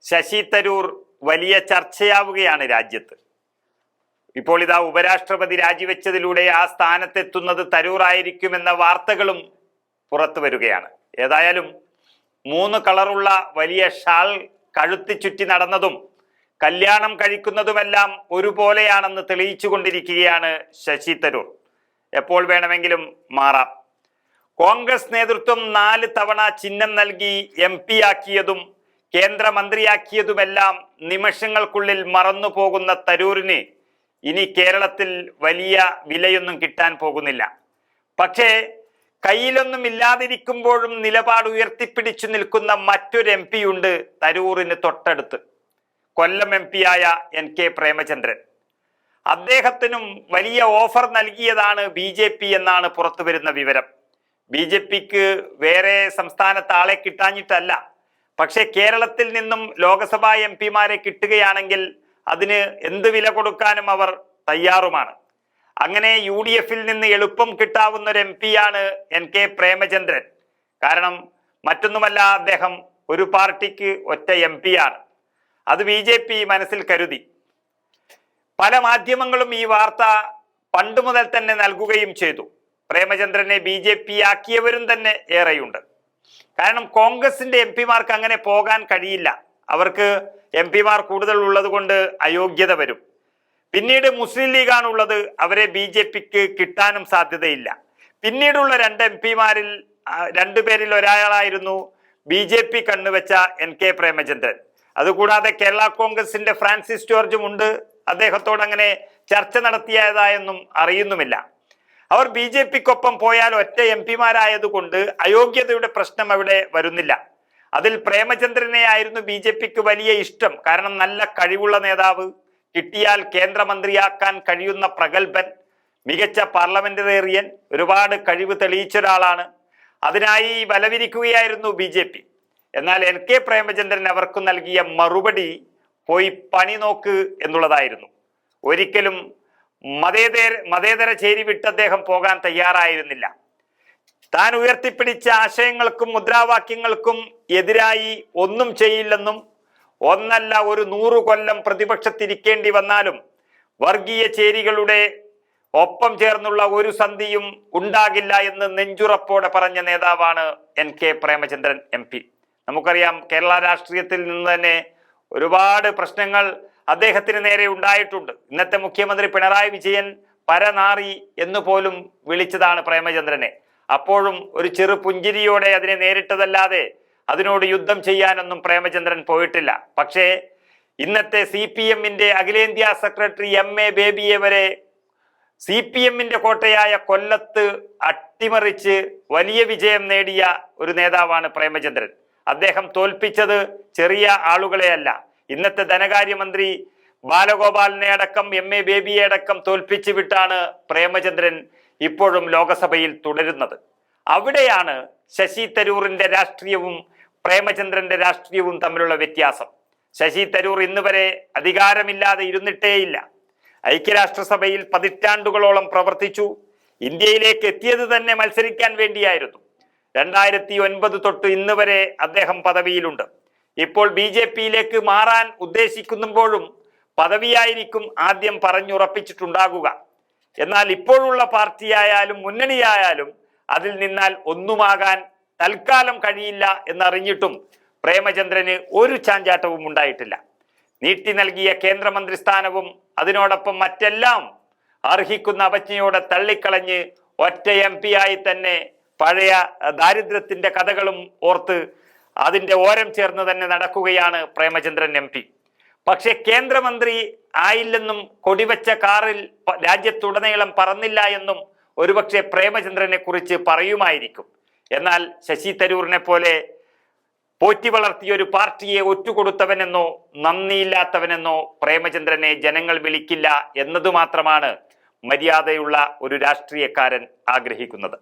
ശശി തരൂർ വലിയ ചർച്ചയാവുകയാണ് രാജ്യത്ത്. ഇപ്പോൾ ഇതാ ഉപരാഷ്ട്രപതി രാജിവെച്ചതിലൂടെ ആ സ്ഥാനത്തെത്തുന്നത് തരൂറായിരിക്കുമെന്ന വാർത്തകളും പുറത്തു വരികയാണ്. ഏതായാലും 3 കളറുള്ള വലിയ ഷാൾ കഴുത്തി ചുറ്റി നടന്നതും കല്യാണം കഴിക്കുന്നതുമെല്ലാം ഒരുപോലെയാണെന്ന് തെളിയിച്ചു കൊണ്ടിരിക്കുകയാണ് ശശി തരൂർ. എപ്പോൾ വേണമെങ്കിലും മാറാം. കോൺഗ്രസ് നേതൃത്വം 4 തവണ ചിഹ്നം നൽകി MP ആക്കിയതും കേന്ദ്രമന്ത്രിയാക്കിയതുമെല്ലാം നിമിഷങ്ങൾക്കുള്ളിൽ മറന്നു പോകുന്ന തരൂരിന് ഇനി കേരളത്തിൽ വലിയ വിലയൊന്നും കിട്ടാൻ പോകുന്നില്ല. പക്ഷേ കയ്യിലൊന്നും ഇല്ലാതിരിക്കുമ്പോഴും നിലപാട് ഉയർത്തിപ്പിടിച്ചു നിൽക്കുന്ന മറ്റൊരു MP ഉണ്ട് തരൂരിന് തൊട്ടടുത്ത്. കൊല്ലം MP ആയ NK പ്രേമചന്ദ്രൻ. അദ്ദേഹത്തിനും വലിയ ഓഫർ നൽകിയതാണ് BJP എന്നാണ് പുറത്തു വരുന്ന വിവരം. BJPക്ക് വേറെ സംസ്ഥാനത്ത് ആളെ കിട്ടാഞ്ഞിട്ടല്ല, പക്ഷെ കേരളത്തിൽ നിന്നും ലോകസഭാ MP മാരെ കിട്ടുകയാണെങ്കിൽ അതിന് എന്ത് വില കൊടുക്കാനും അവർ തയ്യാറുമാണ്. അങ്ങനെ UDF-ൽ നിന്ന് എളുപ്പം കിട്ടാവുന്ന ഒരു MP ആണ് NK പ്രേമചന്ദ്രൻ. കാരണം മറ്റൊന്നുമല്ല, അദ്ദേഹം ഒരു പാർട്ടിക്ക് ഒറ്റ MP ആണ്. അത് BJP മനസ്സിൽ കരുതി. പല മാധ്യമങ്ങളും ഈ വാർത്ത പണ്ട് മുതൽ തന്നെ നൽകുകയും ചെയ്തു. പ്രേമചന്ദ്രനെ BJP ആക്കിയവരും തന്നെ ഏറെയുണ്ട്. കാരണം കോൺഗ്രസിന്റെ MP മാർക്ക് അങ്ങനെ പോകാൻ കഴിയില്ല. അവർക്ക് MP മാർ കൂടുതൽ ഉള്ളത് കൊണ്ട് അയോഗ്യത വരും. പിന്നീട് മുസ്ലിം ലീഗാണുള്ളത്, അവരെ BJPക്ക് കിട്ടാനും സാധ്യതയില്ല. പിന്നീടുള്ള 2 MP മാരിൽ 2 പേരിൽ ഒരാളായിരുന്നു BJP കണ്ണുവെച്ച NK പ്രേമചന്ദ്രൻ. അതുകൂടാതെ കേരള കോൺഗ്രസിന്റെ ഫ്രാൻസിസ് ജോർജും ഉണ്ട്. അദ്ദേഹത്തോട് അങ്ങനെ ചർച്ച നടത്തിയതായൊന്നും അറിയുന്നുമില്ല. അവർ BJPക്കൊപ്പം പോയാൽ ഒറ്റ MP മാരായതുകൊണ്ട് അയോഗ്യതയുടെ പ്രശ്നം അവിടെ വരുന്നില്ല. അതിൽ പ്രേമചന്ദ്രനെ ആയിരുന്നു BJPക്ക് വലിയ ഇഷ്ടം. കാരണം നല്ല കഴിവുള്ള നേതാവ്, കിട്ടിയാൽ കേന്ദ്രമന്ത്രിയാക്കാൻ കഴിയുന്ന പ്രഗത്ഭൻ, മികച്ച പാർലമെന്റേറിയൻ, ഒരുപാട് കഴിവ് തെളിയിച്ച ഒരാളാണ്. അതിനായി ബലവിരിക്കുകയായിരുന്നു BJP. എന്നാൽ NK പ്രേമചന്ദ്രൻ അവർക്ക് നൽകിയ മറുപടി പോയി പണി നോക്ക് എന്നുള്ളതായിരുന്നു. ഒരിക്കലും മതേതര ചേരി വിട്ട് അദ്ദേഹം പോകാൻ തയ്യാറായിരുന്നില്ല. താൻ ഉയർത്തിപ്പിടിച്ച ആശയങ്ങൾക്കും മുദ്രാവാക്യങ്ങൾക്കും എതിരായി ഒന്നും ചെയ്യില്ലെന്നും, ഒന്നല്ല ഒരു 100 കൊല്ലം പ്രതിപക്ഷത്തിരിക്കേണ്ടി വന്നാലും വർഗീയ ചേരികളുടെ ഒപ്പം ചേർന്നുള്ള ഒരു സന്ധിയും ഉണ്ടാകില്ല എന്ന് നെഞ്ചുറപ്പോടെ പറഞ്ഞ നേതാവാണ് NK പ്രേമചന്ദ്രൻ MP. നമുക്കറിയാം, കേരള രാഷ്ട്രീയത്തിൽ നിന്ന് തന്നെ ഒരുപാട് പ്രശ്നങ്ങൾ അദ്ദേഹത്തിന് നേരെ ഉണ്ടായിട്ടുണ്ട്. ഇന്നത്തെ മുഖ്യമന്ത്രി പിണറായി വിജയൻ പരനാറി എന്ന് പോലും വിളിച്ചതാണ് പ്രേമചന്ദ്രനെ. അപ്പോഴും ഒരു ചെറു പുഞ്ചിരിയോടെ അതിനെ നേരിട്ടതല്ലാതെ അതിനോട് യുദ്ധം ചെയ്യാനൊന്നും പ്രേമചന്ദ്രൻ പോയിട്ടില്ല. പക്ഷേ ഇന്നത്തെ CPM-ന്റെ അഖിലേന്ത്യാ സെക്രട്ടറി MA ബേബിയെ വരെ CPM-ന്റെ കോട്ടയായ കൊല്ലത്ത് അട്ടിമറിച്ച് വലിയ വിജയം നേടിയ ഒരു നേതാവാണ് പ്രേമചന്ദ്രൻ. അദ്ദേഹം തോൽപ്പിച്ചത് ചെറിയ ആളുകളെയല്ല. ഇന്നത്തെ ധനകാര്യമന്ത്രി ബാലഗോപാലിനെ അടക്കം MA ബേബിയെ അടക്കം തോൽപ്പിച്ചു വിട്ടാണ് പ്രേമചന്ദ്രൻ ഇപ്പോഴും ലോകസഭയിൽ തുടരുന്നത്. അവിടെയാണ് ശശി തരൂറിന്റെ രാഷ്ട്രീയവും പ്രേമചന്ദ്രന്റെ രാഷ്ട്രീയവും തമ്മിലുള്ള വ്യത്യാസം. ശശി തരൂർ ഇന്ന് വരെ അധികാരമില്ലാതെ ഇരുന്നിട്ടേയില്ല. ഐക്യരാഷ്ട്രസഭയിൽ പതിറ്റാണ്ടുകളോളം പ്രവർത്തിച്ചു. ഇന്ത്യയിലേക്ക് എത്തിയത് തന്നെ മത്സരിക്കാൻ വേണ്ടിയായിരുന്നു. 2009 തൊട്ട് ഇന്ന് വരെ അദ്ദേഹം പദവിയിലുണ്ട്. ഇപ്പോൾ BJP-യിലേക്ക് മാറാൻ ഉദ്ദേശിക്കുമ്പോഴും പദവിയായിരിക്കും ആദ്യം പറഞ്ഞുറപ്പിച്ചിട്ടുണ്ടാകുക. എന്നാൽ ഇപ്പോഴുള്ള പാർട്ടിയായാലും മുന്നണിയായാലും അതിൽ നിന്നാൽ ഒന്നുമാകാൻ തൽക്കാലം കഴിയില്ല എന്നറിഞ്ഞിട്ടും പ്രേമചന്ദ്രന് ഒരു ചാഞ്ചാട്ടവും ഉണ്ടായിട്ടില്ല. നീട്ടി നൽകിയ കേന്ദ്രമന്ത്രി സ്ഥാനവും അതിനോടൊപ്പം മറ്റെല്ലാം അർഹിക്കുന്ന അവജ്ഞയോടെ തള്ളിക്കളഞ്ഞ് ഒറ്റ MP ആയി തന്നെ പഴയ ദാരിദ്ര്യത്തിന്റെ കഥകളും ഓർത്ത് അതിന്റെ ഓരം ചേർന്ന് തന്നെ നടക്കുകയാണ് പ്രേമചന്ദ്രൻ MP. പക്ഷെ കേന്ദ്രമന്ത്രി ആയില്ലെന്നും കൊടിവെച്ച കാറിൽ രാജ്യത്തുടനീളം പറന്നില്ല എന്നും ഒരുപക്ഷെ പ്രേമചന്ദ്രനെ കുറിച്ച് പറയുമായിരിക്കും. എന്നാൽ ശശി തരൂരിനെ പോലെ പോറ്റി വളർത്തിയ ഒരു പാർട്ടിയെ ഒറ്റുകൊടുത്തവനെന്നോ നന്ദിയില്ലാത്തവനെന്നോ പ്രേമചന്ദ്രനെ ജനങ്ങൾ വിളിക്കില്ല എന്നതു മാത്രമാണ് മര്യാദയുള്ള ഒരു രാഷ്ട്രീയക്കാരൻ ആഗ്രഹിക്കുന്നത്.